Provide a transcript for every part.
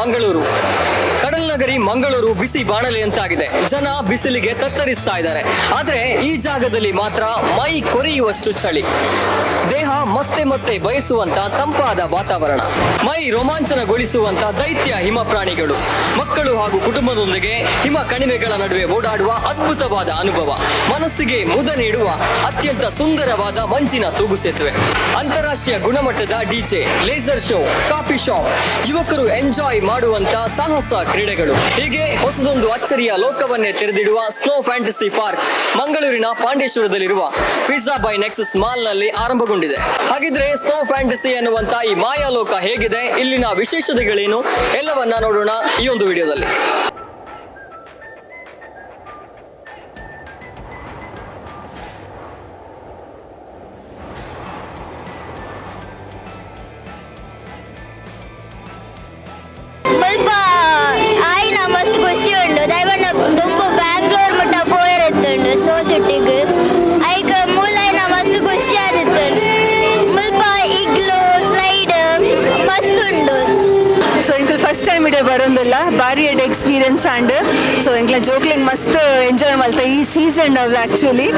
ಮಂಗಳೂರು. ಕಡಲ್ನಗರಿ ಮಂಗಳೂರು ಬಿಸಿ ಬಾಣಲೆಯಂತಾಗಿದೆ. ಜನ ಬಿಸಿಲಿಗೆ ತತ್ತರಿಸ್ತಾ ಇದ್ದಾರೆ. ಆದ್ರೆ ಈ ಜಾಗದಲ್ಲಿ ಮಾತ್ರ ಮೈ ಕೊರೆಯುವಷ್ಟು ಚಳಿ. ದೇಹ ಮತ್ತೆ ಮತ್ತೆ ಬಯಸುವಂತ ತಂಪಾದ ವಾತಾವರಣ, ಮೈ ರೋಮಾಂಚನಗೊಳಿಸುವಂತ ದೈತ್ಯ ಹಿಮ ಪ್ರಾಣಿಗಳು, ಮಕ್ಕಳು ಹಾಗೂ ಕುಟುಂಬದೊಂದಿಗೆ ಹಿಮ ಕಣಿವೆಗಳ ನಡುವೆ ಓಡಾಡುವ ಅದ್ಭುತವಾದ ಅನುಭವ, ಮನಸ್ಸಿಗೆ ಮುದ ನೀಡುವ ಅತ್ಯಂತ ಸುಂದರವಾದ ಮಂಜಿನ ತೂಗು ಸೇತುವೆ, ಅಂತಾರಾಷ್ಟ್ರೀಯ ಗುಣಮಟ್ಟದ DJ, laser show, coffee shop, ಯುವಕರು ಎಂಜಾಯ್ ಮಾಡುವಂತ ಸಾಹಸ ಕ್ರೀಡೆಗಳು, ಹೀಗೆ ಹೊಸದೊಂದು ಅಚ್ಚರಿಯ ಲೋಕವನ್ನೇ ತೆರೆದಿಡುವ ಸ್ನೋ ಫ್ಯಾಂಟಸಿ ಪಾರ್ಕ್ ಮಂಗಳೂರಿನ ಪಾಂಡೇಶ್ವರದಲ್ಲಿರುವ ಪಿಜ್ಜಾ ಬೈ ನೆಕ್ಸಸ್ ಮಾಲ್ ನಲ್ಲಿ ಆರಂಭಗೊಂಡಿದೆ. ಹಾಗಿದ್ರೆ ಸ್ನೋ ಫ್ಯಾಂಟಸಿ ಅನ್ನುವಂತ ಈ ಮಾಯಾ ಲೋಕ ಹೇಗಿದೆ, ಇಲ್ಲಿನ ವಿಶೇಷತೆಗಳೇನು, ಎಲ್ಲವನ್ನ ನೋಡೋಣ ಈ ಒಂದು ವಿಡಿಯೋದಲ್ಲಿ. ಮುಲ್ಪ ಆಯ್ನ ಮಸ್ತ್ ಖುಷಿ ಉಂಡು ದೈವಣ್ಣ ದುಂಬು ಬ್ಯಾಂಗ್ಳೂರ್ ಮುಟ್ಟ ಪೋಯರೆತ್ತುಂಡು ಸ್ನೋ ಸಿಟಿಗೆ ಐಕ ಮೂಲಾಯ್ನ ಮಸ್ತ್ ಖುಷಿ ಆದಿತ್ತುಂಡು ಮುಲ್ಪ ಇಗ್ಲು ಸ್ಲೈಡ್ ಮಸ್ತ್ ಉಂಡು. ಸೊ ಇಂಕಲ್ ಫಸ್ಟ್ ಟೈಮ್ ಇಡೆ ಬರೋದಿಲ್ಲ, ಭಾರಿ ಎಡ್ ಎಕ್ಸ್ಪೀರಿಯನ್ಸ್ ಆ್ಯಂಡ್ ಸೊ ಇಂಕ್ಲ ಜೋಕ್ಲಿಂಗ್ ಮಸ್ತ್ ಎಂಜಾಯ್ ಮಲ್ತ ಈ ಸೀಸನ್ ಅವ್ಲು ಆ್ಯಕ್ಚುಲಿ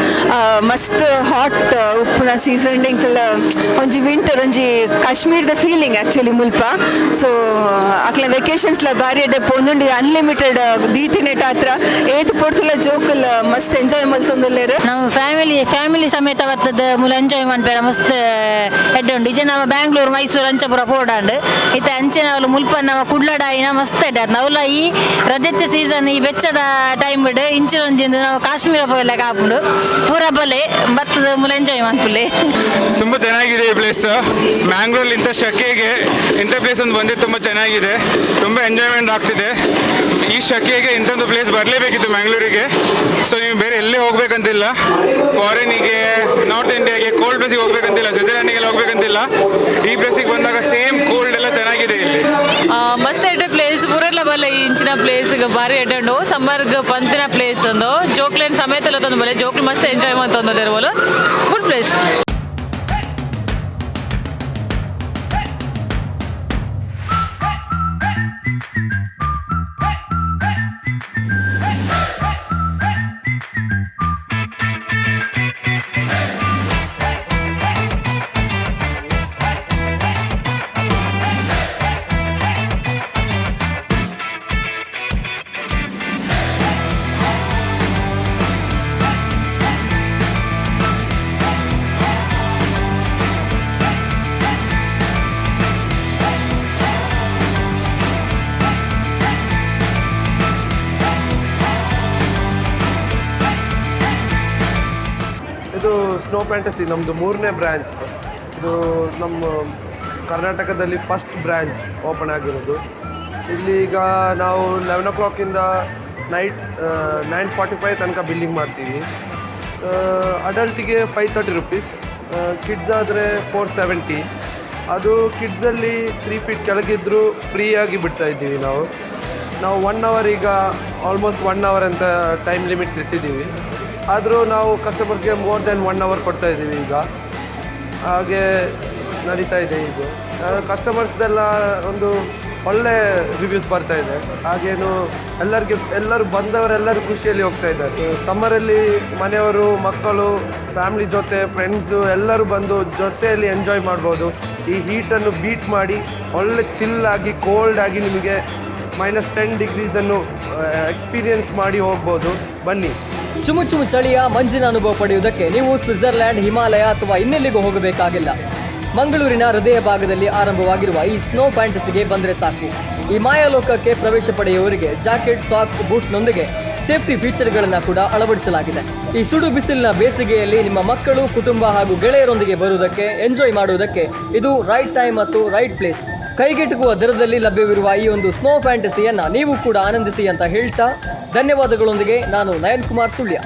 ಮಸ್ತ್ ಹಾಟ್ ಉಪ್ಪುನ ಸೀಸನ್ ಇಂಕಲ್ ಒಂಜಿ ವಿಂಟರ್ ಒಂಜಿ ಕಾಶ್ಮೀರದ ಫೀಲಿಂಗ್ ಆ್ಯಕ್ಚುಲಿ ಮುಲ್ಪ. ಸೊ ಅಕ್ಲ ವೆಕೇಶನ್ಸ್ಲ ಭಾರಿ ಎಡ್ಡೆ ಪೋಂದುಂಡು ಅನ್ಲಿಮಿಟೆಡ್ ದೀತಿನೆಟ್ ಹತ್ರ ಏತ್ ಪೊರ್ತುಲ ಜೋಕುಲ್ ಮಸ್ತ್ ಎಂಜಾಯ್ ಮಲ್ತೊಂದುಲ್ಲೇರು. ನಾವು ಫ್ಯಾಮಿಲಿ ಸಮೇತ ಬರ್ತದ ಮುಲ ಎಂಜಾಯ್ ಮಾಡ್ಬೇರ ಮಸ್ತ್ ಎಡ್ಡೆ ಉಂಡು. ಈಚೆ ನಾವು ಬ್ಯಾಂಗ್ಳೂರು ಮೈಸೂರು ಅಂಚಪುರ ಪೋಡಾಂಡು ಇತ್ತೆ ಅಂಚೆ ನಾವು ಮುಲ್ಪ ನಾವು ಕುಡ್ಲಡಾಯಿನ ಮಸ್ತ್ ಎಡ್ಡೆ ನಾವುಲ ಈ ರಜೆಚ್ಚ ಸೀಸನ್ ಈ ಬೆಚ್ಚದ ಟೈಮ್ ಬಿಡು ಇಂಚಿನೊಂಜಿಂದು ನಾವು ಕಾಶ್ಮೀರ ಪೋಯಲ್ಲ ಕಾಪುಂಡು ಪೂರ ಬಲೆ ಬತ್ತದ ಮುಲ ಎಂಜಾಯ್ ಮಾಡ್ಪುಲೆ. ತುಂಬ ಚೆನ್ನಾಗಿದೆ ಈ ಪ್ಲೇಸ್. ಮ್ಯಾಂಗ್ಳೂರಲ್ಲಿ ಇಂಥ ಶೆಕೆಗೆ ಇಂಥ ಪ್ಲೇಸ್ ಒಂದು ಬಂದಿದ್ದು ತುಂಬ ಚೆನ್ನಾಗಿದೆ, ತುಂಬ ಎಂಜಾಯ್ಮೆಂಟ್ ಆಗ್ತಿದೆ. ಈ ಶೆಕೆಗೆ ಇಂಥೊಂದು ಪ್ಲೇಸ್ ಬರಲೇಬೇಕಿತ್ತು ಮ್ಯಾಂಗ್ಳೂರಿಗೆ. ಸೊ ನೀವು ಬೇರೆ ಎಲ್ಲೇ ಹೋಗ್ಬೇಕಂತಿಲ್ಲ, ಫಾರಿನಿಗೆ, ನಾರ್ತ್ ಇಂಡಿಯಾಗೆ, ಕೋಲ್ಡ್ ಪ್ಲೇಸಿಗೆ ಹೋಗ್ಬೇಕಂತಿಲ್ಲ, ಸ್ವಿಟ್ಜರ್ಲ್ಯಾಂಡಿಗೆಲ್ಲ ಹೋಗ್ಬೇಕಂತಿಲ್ಲ. ಈ ಪ್ಲೇಸಿಗೆ ಬಂದಾಗ ಸೇಮ್ ಕೋಲ್ಡ್ ಎಲ್ಲ ಚೆನ್ನಾಗಿದೆ ಇಲ್ಲಿ. ಮಸ್ತ್ ಎಡ್ಡೆ ಪ್ಲೇಸ್ ಪೂರೆಲ್ಲ ಬಲ್ಲ ಈ ಇಂಚಿನ ಪ್ಲೇಸ್ಗೆ ಭಾರಿ ಎಡ್ಡೆ ಸಮ್ಮರ್ಗೆ ಪಂತಿನ ಪ್ಲೇಸ್ ಒಂದು ಜೋಕ್ಲೇನ್ ಸಮೇತ ಎಲ್ಲ ತಂದು ಬಲೆ ಜೋಕ್ಲಿ ಮಸ್ತ್ ಎಂಜಾಯ್ ಮಾಡ್ತಂದಿರ್ಬೋದು. Good place. ಇದು ಸ್ನೋ ಫ್ಯಾಂಟಸಿ ನಮ್ಮದು 3ನೇ ಬ್ರ್ಯಾಂಚ್. ಇದು ನಮ್ಮ ಕರ್ನಾಟಕದಲ್ಲಿ ಫಸ್ಟ್ ಬ್ರ್ಯಾಂಚ್ ಓಪನ್ ಆಗಿರೋದು. ಇಲ್ಲಿ ಈಗ ನಾವು 11 o'clock ನೈಟ್ 9:45 ತನಕ ಬಿಲ್ಲಿಂಗ್ ಮಾಡ್ತೀವಿ. ಅಡಲ್ಟಿಗೆ 530 rupees, ಕಿಡ್ಸ್ ಆದರೆ 470. ಅದು ಕಿಡ್ಸಲ್ಲಿ 3 feet ಕೆಳಗಿದ್ದರೂ ಫ್ರೀಯಾಗಿ ಬಿಡ್ತಾಯಿದ್ದೀವಿ ನಾವು 1 hour ಈಗ ಆಲ್ಮೋಸ್ಟ್ 1 hour ಅಂತ ಟೈಮ್ ಲಿಮಿಟ್ಸ್ ಇಟ್ಟಿದ್ದೀವಿ. ಆದರೂ ನಾವು ಕಸ್ಟಮರ್ಗೆ ಮೋರ್ ದೆನ್ 1 hour ಕೊಡ್ತಾಯಿದ್ದೀವಿ ಈಗ. ಹಾಗೆ ನಡೀತಾ ಇದೆ ಇದು. ಕಸ್ಟಮರ್ಸ್ದೆಲ್ಲ ಒಂದು ಒಳ್ಳೆ ರಿವ್ಯೂಸ್ ಬರ್ತಾಯಿದೆ. ಹಾಗೇನು ಎಲ್ಲರೂ ಬಂದವರೆಲ್ಲರೂ ಖುಷಿಯಲ್ಲಿ ಹೋಗ್ತಾ ಇದ್ದಾರೆ. ಸಮ್ಮರಲ್ಲಿ ಮನೆಯವರು, ಮಕ್ಕಳು, ಫ್ಯಾಮ್ಲಿ ಜೊತೆ, ಫ್ರೆಂಡ್ಸು ಎಲ್ಲರೂ ಬಂದು ಜೊತೆಯಲ್ಲಿ ಎಂಜಾಯ್ ಮಾಡ್ಬೋದು. ಈ ಹೀಟನ್ನು ಬೀಟ್ ಮಾಡಿ ಒಳ್ಳೆ ಚಿಲ್ಲಾಗಿ, ಕೋಲ್ಡಾಗಿ ನಿಮಗೆ -10 degrees ಎಕ್ಸ್ಪೀರಿಯನ್ಸ್ ಮಾಡಿ ಹೋಗ್ಬೋದು. ಬನ್ನಿ. ಚುಮು ಚಳಿಯ ಮಂಜಿನ ಅನುಭವ ಪಡೆಯುವುದಕ್ಕೆ ನೀವು ಸ್ವಿಟ್ಜರ್ಲ್ಯಾಂಡ್, ಹಿಮಾಲಯ ಅಥವಾ ಇನ್ನೆಲ್ಲಿಗೂ ಹೋಗಬೇಕಾಗಿಲ್ಲ. ಮಂಗಳೂರಿನ ಹೃದಯ ಭಾಗದಲ್ಲಿ ಆರಂಭವಾಗಿರುವ ಈ ಸ್ನೋ ಫ್ಯಾಂಟಸಿಗೆ ಬಂದರೆ ಸಾಕು. ಈ ಮಾಯಾಲೋಕಕ್ಕೆ ಪ್ರವೇಶ ಪಡೆಯುವವರಿಗೆ ಜಾಕೆಟ್, ಸಾಕ್ಸ್, ಬೂಟ್ನೊಂದಿಗೆ ಸೇಫ್ಟಿ ಫೀಚರ್ಗಳನ್ನು ಕೂಡ ಅಳವಡಿಸಲಾಗಿದೆ. ಈ ಸುಡು ಬಿಸಿಲಿನ ಬೇಸಿಗೆಯಲ್ಲಿ ನಿಮ್ಮ ಮಕ್ಕಳು, ಕುಟುಂಬ ಹಾಗೂ ಗೆಳೆಯರೊಂದಿಗೆ ಬರುವುದಕ್ಕೆ, ಎಂಜಾಯ್ ಮಾಡುವುದಕ್ಕೆ ಇದು ರೈಟ್ ಟೈಮ್ ಮತ್ತು ರೈಟ್ ಪ್ಲೇಸ್. ಕೈಗೆಟುಕುವ ದರದಲ್ಲಿ ಲಭ್ಯವಿರುವ ಈ ಒಂದು ಸ್ನೋ ಫ್ಯಾಂಟಸಿಯನ್ನು ನೀವು ಕೂಡ ಆನಂದಿಸಿ ಅಂತ ಹೇಳ್ತಾ ಧನ್ಯವಾದಗಳೊಂದಿಗೆ ನಾನು ನಯನ್ ಕುಮಾರ್ ಸುಳ್ಯ.